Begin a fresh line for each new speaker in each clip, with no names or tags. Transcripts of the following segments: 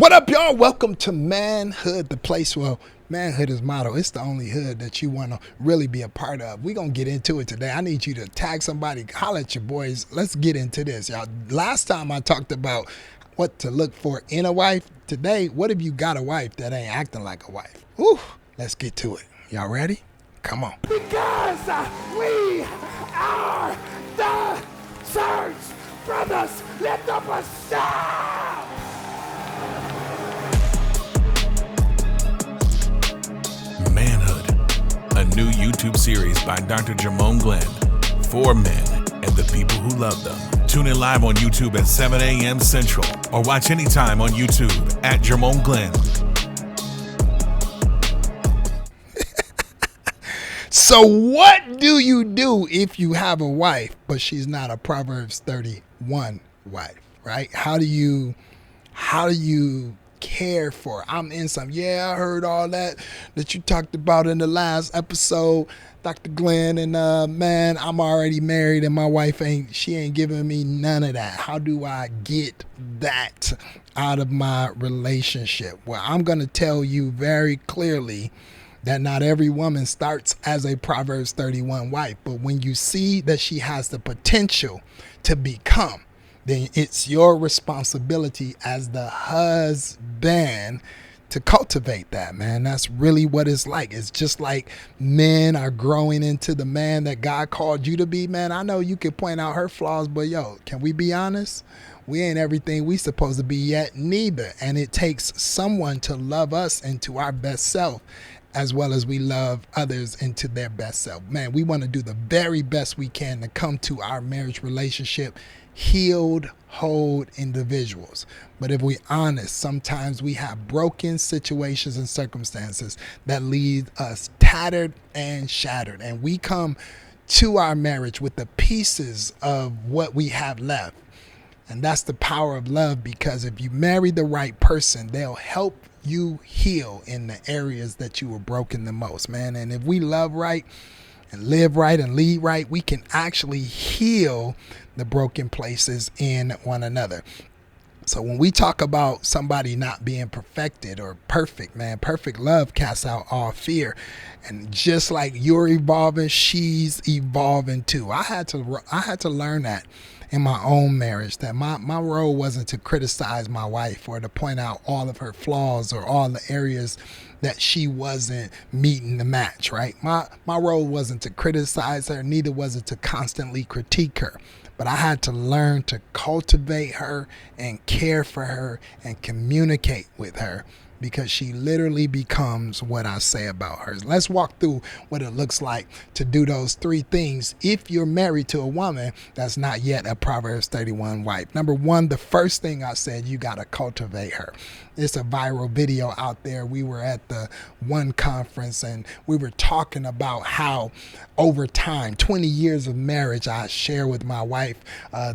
What up, y'all? Welcome to Manhood, the place where manhood is motto. It's the only hood that you want to really be a part of. We're going to get into it today. I need you to tag somebody, holler at your boys. Let's get into this, y'all. Last time I talked about what to look for in a wife. Today, what if you got a wife that ain't acting like a wife? Whew, let's get to it. Y'all ready? Come on.
Because we are the church. Brothers, lift up a sound.
Manhood, a new YouTube series by Dr. Jermone Glenn for men and the people who love them. Tune in live on YouTube at 7 a.m. Central or watch anytime on YouTube at Jermone Glenn.
So what do you do if you have a wife, but she's not a Proverbs 31 wife, right? How do you care for her? I'm in some, I heard all that you talked about in the last episode, Dr. Glenn, and man, I'm already married and my wife ain't giving me none of that. How do I get that out of my relationship? Well, I'm going to tell you very clearly that not every woman starts as a Proverbs 31 wife, but when you see that she has the potential to become, then it's your responsibility as the husband to cultivate that, man. That's really what it's like. It's just like men are growing into the man that God called you to be, man. I know you can point out her flaws, but can we be honest? We ain't everything we supposed to be yet, neither. And it takes someone to love us into our best self, as well as we love others into their best self. Man, we want to do the very best we can to come to our marriage relationship healed, whole individuals. But if we're honest, sometimes we have broken situations and circumstances that leave us tattered and shattered. And we come to our marriage with the pieces of what we have left. And that's the power of love, because if you marry the right person, they'll help you heal in the areas that you were broken the most, man. And if we love right and live right and lead right, we can actually heal the broken places in one another. So when we talk about somebody not being perfected or perfect, man, perfect love casts out all fear. And just like you're evolving, she's evolving too. I had to learn that in my own marriage, that my role wasn't to criticize my wife or to point out all of her flaws or all the areas that she wasn't meeting the match, right? My role wasn't to criticize her, neither was it to constantly critique her. But I had to learn to cultivate her and care for her and communicate with her, because she literally becomes what I say about her. Let's walk through what it looks like to do those three things if you're married to a woman that's not yet a Proverbs 31 wife. Number one, the first thing I said, you got to cultivate her. It's a viral video out there. We were at the one conference and we were talking about how over time, 20 years of marriage, I share with my wife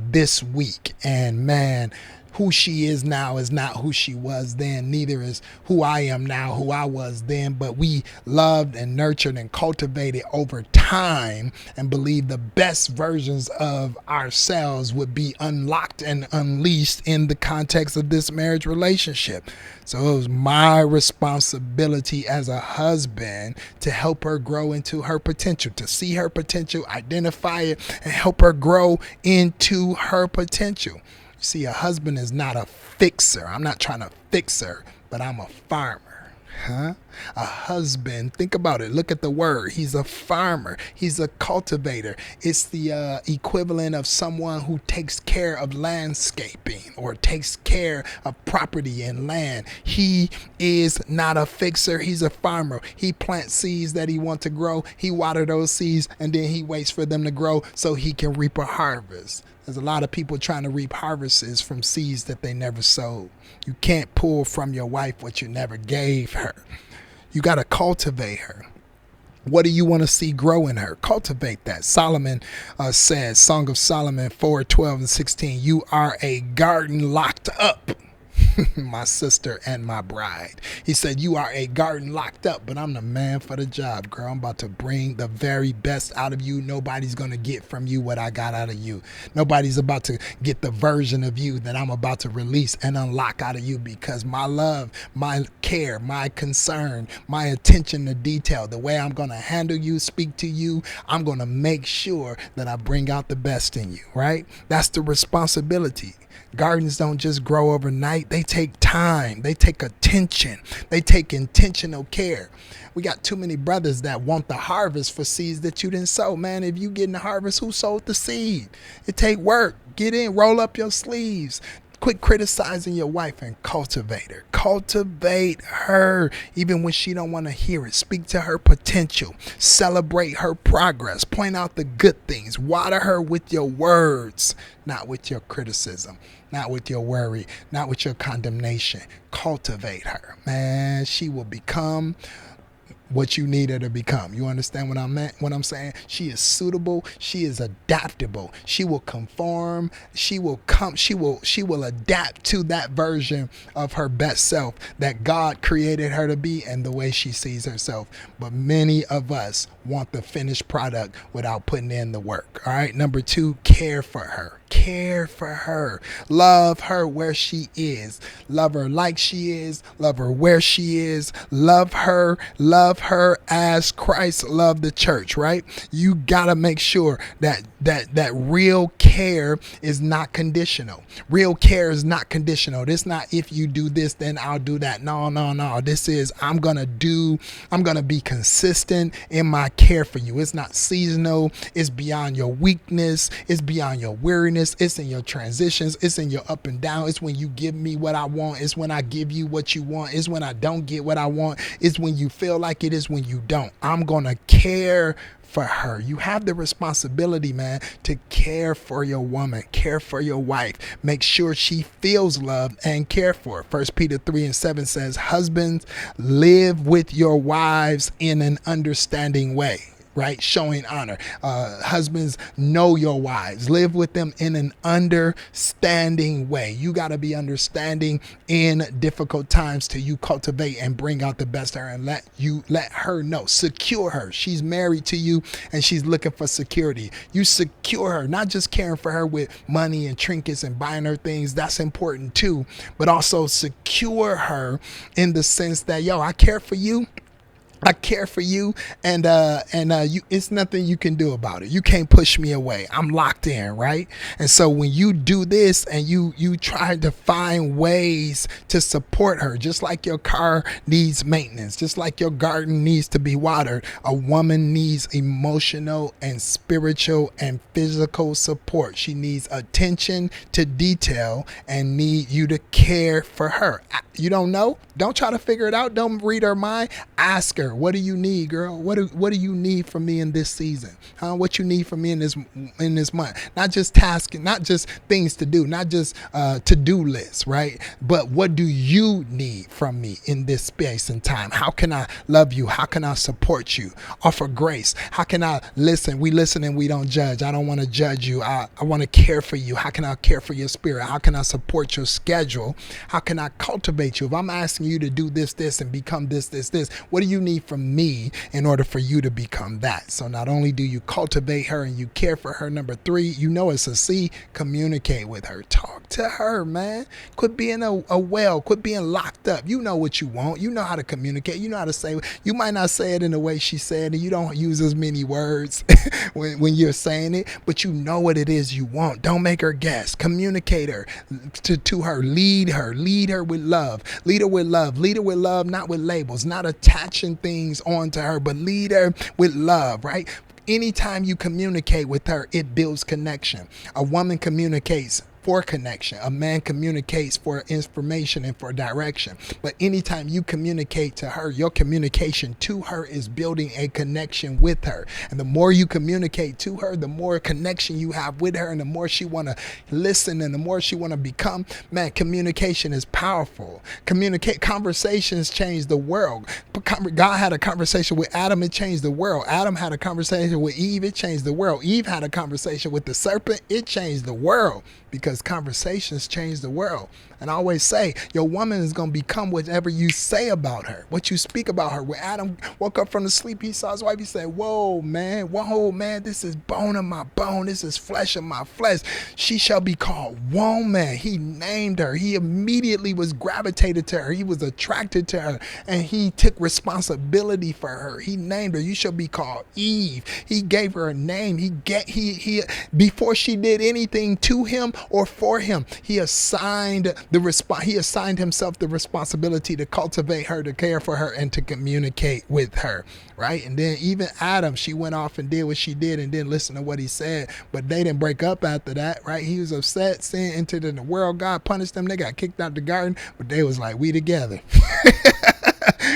this week. And man, who she is now is not who she was then, neither is who I am now, who I was then. But we loved and nurtured and cultivated over time and believed the best versions of ourselves would be unlocked and unleashed in the context of this marriage relationship. So it was my responsibility as a husband to help her grow into her potential, to see her potential, identify it, and help her grow into her potential. See, a husband is not a fixer. I'm not trying to fix her, but I'm a farmer. A husband, think about it. Look at the word. He's a farmer. He's a cultivator. It's the equivalent of someone who takes care of landscaping or takes care of property and land. He is not a fixer. He's a farmer. He plants seeds that he wants to grow. He waters those seeds, and then he waits for them to grow so he can reap a harvest. There's a lot of people trying to reap harvests from seeds that they never sowed. You can't pull from your wife what you never gave her. You got to cultivate her. What do you want to see grow in her? Cultivate that. Solomon says, Song of Solomon 4:12 and 16, you are a garden locked up. my sister and my bride. He said, you are a garden locked up, but I'm the man for the job, girl. I'm about to bring the very best out of you. Nobody's going to get from you what I got out of you. Nobody's about to get the version of you that I'm about to release and unlock out of you, because my love, my care, my concern, my attention to detail, the way I'm going to handle you, speak to you, I'm going to make sure that I bring out the best in you, right? That's the responsibility. Gardens don't just grow overnight. They take time. They take attention. They take intentional care. We got too many brothers that want the harvest for seeds that you didn't sow. Man, if you getting the harvest, who sowed the seed? It take work. Get in, roll up your sleeves. Quit criticizing your wife and cultivate her. Cultivate her even when she don't want to hear it. Speak to her potential. Celebrate her progress. Point out the good things. Water her with your words, not with your criticism, not with your worry, not with your condemnation. Cultivate her. Man, she will become what you need her to become. You understand what I'm saying? She is suitable. She is adaptable. She will conform. She will adapt to that version of her best self that God created her to be and the way she sees herself. But many of us want the finished product without putting in the work. All right. Number 2, care for her. Care for her. Love her where she is. Love her like she is. Love her where she is. Love her as Christ loved the church, right? You gotta make sure that real care is not conditional. Real care is not conditional. This not if you do this, then I'll do that. No. This is I'm gonna be consistent in my care for you. It's not seasonal. It's beyond your weakness. It's beyond your weariness. It's in your transitions. It's in your up and down. It's when you give me what I want. It's when I give you what you want. It's when I don't get what I want. It's when you feel like it is when you don't. I'm going to care for her. You have the responsibility, man, to care for your woman, care for your wife. Make sure she feels loved and cared for. 1 Peter 3:7 says, husbands, live with your wives in an understanding way. Right? Showing honor. Husbands, know your wives. Live with them in an understanding way. You got to be understanding in difficult times till you cultivate and bring out the best of her and let her know. Secure her. She's married to you and she's looking for security. You secure her, not just caring for her with money and trinkets and buying her things. That's important too. But also secure her in the sense that, yo, I care for you. I care for you, and it's nothing you can do about it. You can't push me away. I'm locked in, right? And so when you do this and you try to find ways to support her, just like your car needs maintenance, just like your garden needs to be watered, a woman needs emotional and spiritual and physical support. She needs attention to detail and need you to care for her. You don't know? Don't try to figure it out. Don't read her mind. Ask her, what do you need, girl? What do you need from me in this season? What you need from me in this month? Not just tasking, not just things to do, not just to-do lists, right? But what do you need from me in this space and time? How can I love you? How can I support you? Offer grace. How can I listen? We listen and we don't judge. I don't want to judge you. I want to care for you. How can I care for your spirit? How can I support your schedule? How can I cultivate you? If I'm asking you to do this, and become this, what do you need from me in order for you to become that? So not only do you cultivate her and you care for her, number 3, you know it's a C, communicate with her. Talk to her, man. Quit being a whale. Quit being locked up. You know what you want. You know how to communicate. You know how to say. You might not say it in the way she said it. You don't use as many words when you're saying it, but you know what it is you want. Don't make her guess. Communicate her to her. Lead her with love. Lead her with love. Lead her with love, not with labels, not attaching things onto her, but lead her with love, right? Anytime you communicate with her, it builds connection. A woman communicates for connection. A man communicates for information and for direction. But anytime you communicate to her, your communication to her is building a connection with her. And the more you communicate to her, the more connection you have with her, and the more she want to listen and the more she want to become. Man, communication is powerful. Conversations change the world. God had a conversation with Adam, it changed the world. Adam had a conversation with Eve, it changed the world. Eve had a conversation with the serpent, it changed the world, because because conversations change the world. And I always say, your woman is going to become whatever you say about her, what you speak about her. When Adam woke up from the sleep, he saw his wife, he said, whoa, man, this is bone of my bone. This is flesh of my flesh. She shall be called woman. He named her. He immediately was gravitated to her. He was attracted to her, and he took responsibility for her. He named her. You shall be called Eve. He gave her a name. He before she did anything to him or for him, he assigned himself the responsibility to cultivate her, to care for her, and to communicate with her, right? And then even Adam, she went off and did what she did and didn't listen to what he said, but they didn't break up after that, right? He was upset, sin entered in the world, God punished them, they got kicked out the garden, but they was like, we together.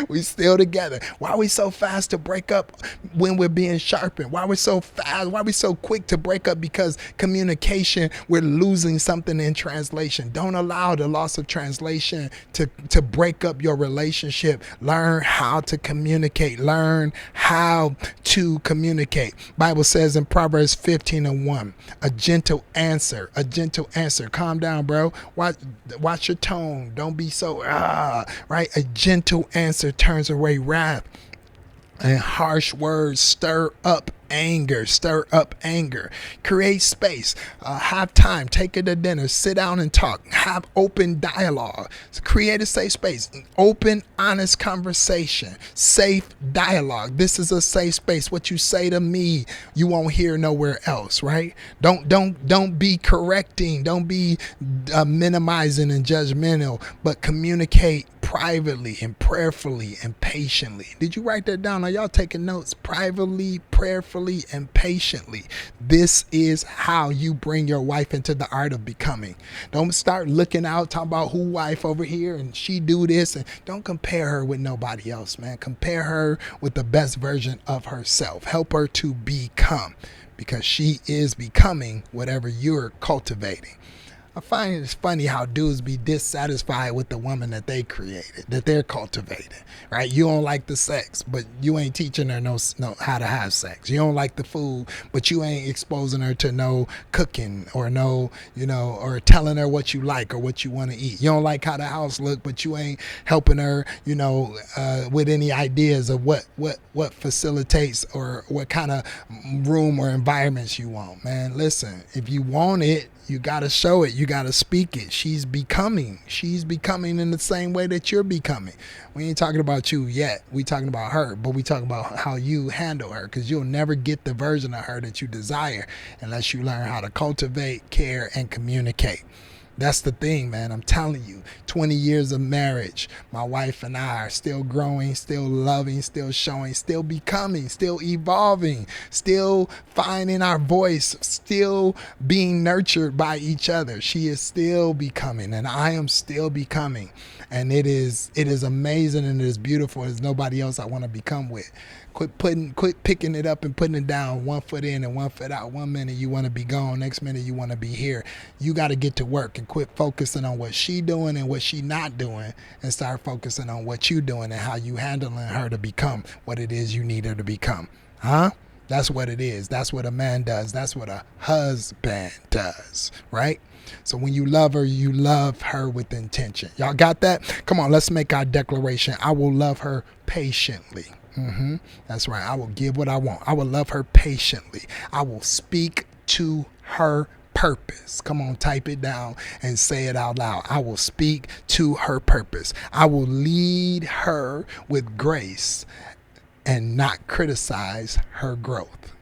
We still together. Why are we so fast to break up when we're being sharpened? Why are we so fast? Why are we so quick to break up? Because communication, we're losing something in translation. Don't allow the loss of translation to break up your relationship. Learn how to communicate. Learn how to communicate. Bible says in Proverbs 15:1, a gentle answer. Calm down, bro. Watch your tone. Don't be so, right? A gentle answer turns away wrath, and harsh words stir up anger. Create space. Have time. Take it to dinner. Sit down and talk. Have open dialogue. Create a safe space. Open, honest conversation. Safe dialogue. This is a safe space. What you say to me, you won't hear nowhere else, right? Don't be correcting. Don't be minimizing and judgmental, but communicate privately and prayerfully and patiently. Did you write that down? Are y'all taking notes? Privately, prayerfully, and patiently. This is how you bring your wife into the art of becoming. Don't start looking out, talking about who wife over here and she do this, and don't compare her with nobody else, man. Compare her with the best version of herself. Help her to become, because she is becoming whatever you're cultivating. I find it's funny how dudes be dissatisfied with the woman that they created, that they're cultivating, right? You don't like the sex, but you ain't teaching her no how to have sex. You don't like the food, but you ain't exposing her to no cooking or or telling her what you like or what you want to eat. You don't like how the house look, but you ain't helping her, with any ideas of what facilitates or what kind of room or environments you want. Man, listen, if you want it, you got to show it. You got to speak it. She's becoming in the same way that you're becoming. We ain't talking about you yet. We talking about her, but we talking about how you handle her, because you'll never get the version of her that you desire unless you learn how to cultivate, care, and communicate. That's the thing, man. I'm telling you, 20 years of marriage, my wife and I are still growing, still loving, still showing, still becoming, still evolving, still finding our voice, still being nurtured by each other. She is still becoming, and I am still becoming. And it is amazing, and it is beautiful. There's nobody else I want to become with. Quit picking it up and putting it down, 1 foot in and 1 foot out. 1 minute you want to be gone, next minute you want to be here. You got to get to work and quit focusing on what she doing and what she not doing, and start focusing on what you doing and how you handling her to become what it is you need her to become. That's what it is. That's what a man does. That's what a husband does, right? So when you love her with intention. Y'all got that? Come on, let's make our declaration. I will love her patiently. That's right. I will give what I want. I will love her patiently. I will speak to her purpose. Come on, type it down and say it out loud. I will speak to her purpose. I will lead her with grace and not criticize her growth.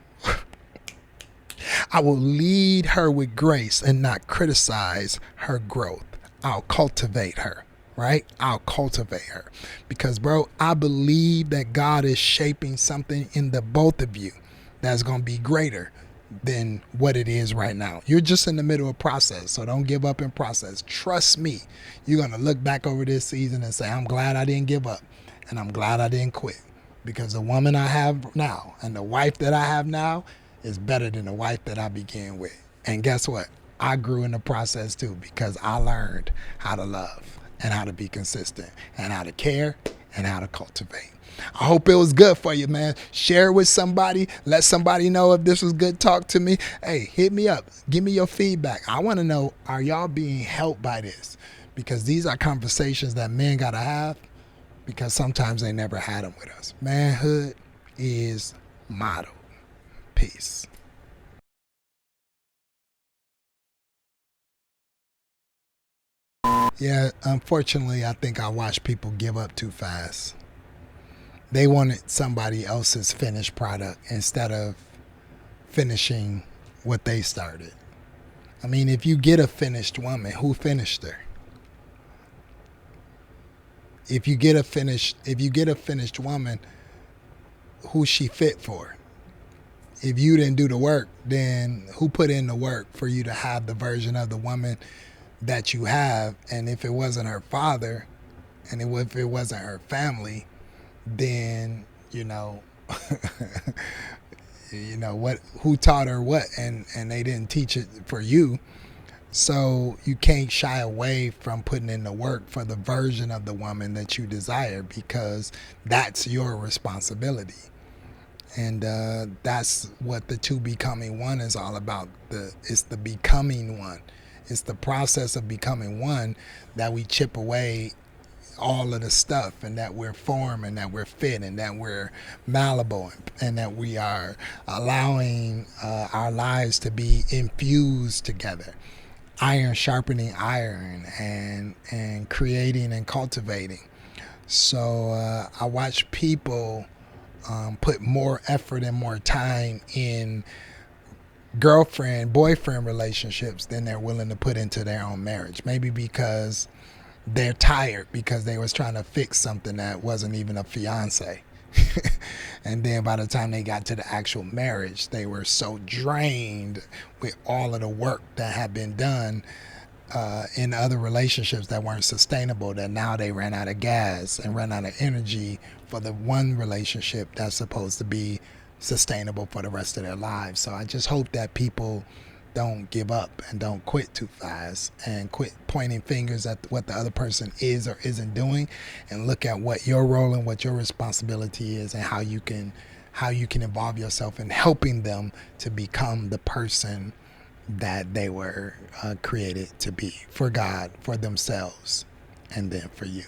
I will lead her with grace and not criticize her growth. I'll cultivate her. Right? I'll cultivate her, because, bro, I believe that God is shaping something in the both of you that's going to be greater than what it is right now. You're just in the middle of process, so don't give up in process. Trust me, you're going to look back over this season and say, I'm glad I didn't give up, and I'm glad I didn't quit, because the woman I have now and the wife that I have now is better than the wife that I began with. And guess what? I grew in the process too, because I learned how to love and how to be consistent and how to care and how to cultivate. I hope it was good for you, man. Share it with somebody. Let somebody know if this was good talk to me. Hey, hit me up. Give me your feedback. I want to know, are y'all being helped by this? Because these are conversations that men got to have, because sometimes they never had them with us. Manhood is motto. Peace. Yeah, unfortunately, I think I watch people give up too fast. They wanted somebody else's finished product instead of finishing what they started. I mean, if you get a finished woman, who finished her? If you get a finished woman, who's she fit for? If you didn't do the work, then who put in the work for you to have the version of the woman that you have? And if it wasn't her father, and if it wasn't her family, then you know what, who taught her what, and they didn't teach it for you. So you can't shy away from putting in the work for the version of the woman that you desire, because that's your responsibility. And that's what the two becoming one is all about. It's the becoming one. It's the process of becoming one that we chip away all of the stuff, and that we're formed, and that we're fit, and that we're malleable, and that we are allowing our lives to be infused together. Iron sharpening iron, and creating and cultivating. So I watch people put more effort and more time in girlfriend-boyfriend relationships than they're willing to put into their own marriage. Maybe because they're tired, because they was trying to fix something that wasn't even a fiance. And then by the time they got to the actual marriage, they were so drained with all of the work that had been done in other relationships that weren't sustainable, that now they ran out of gas and ran out of energy for the one relationship that's supposed to be sustainable for the rest of their lives. So I just hope that people don't give up and don't quit too fast, and quit pointing fingers at what the other person is or isn't doing, and look at what your role and what your responsibility is, and how you can involve yourself in helping them to become the person that they were created to be, for God, for themselves, and then for you.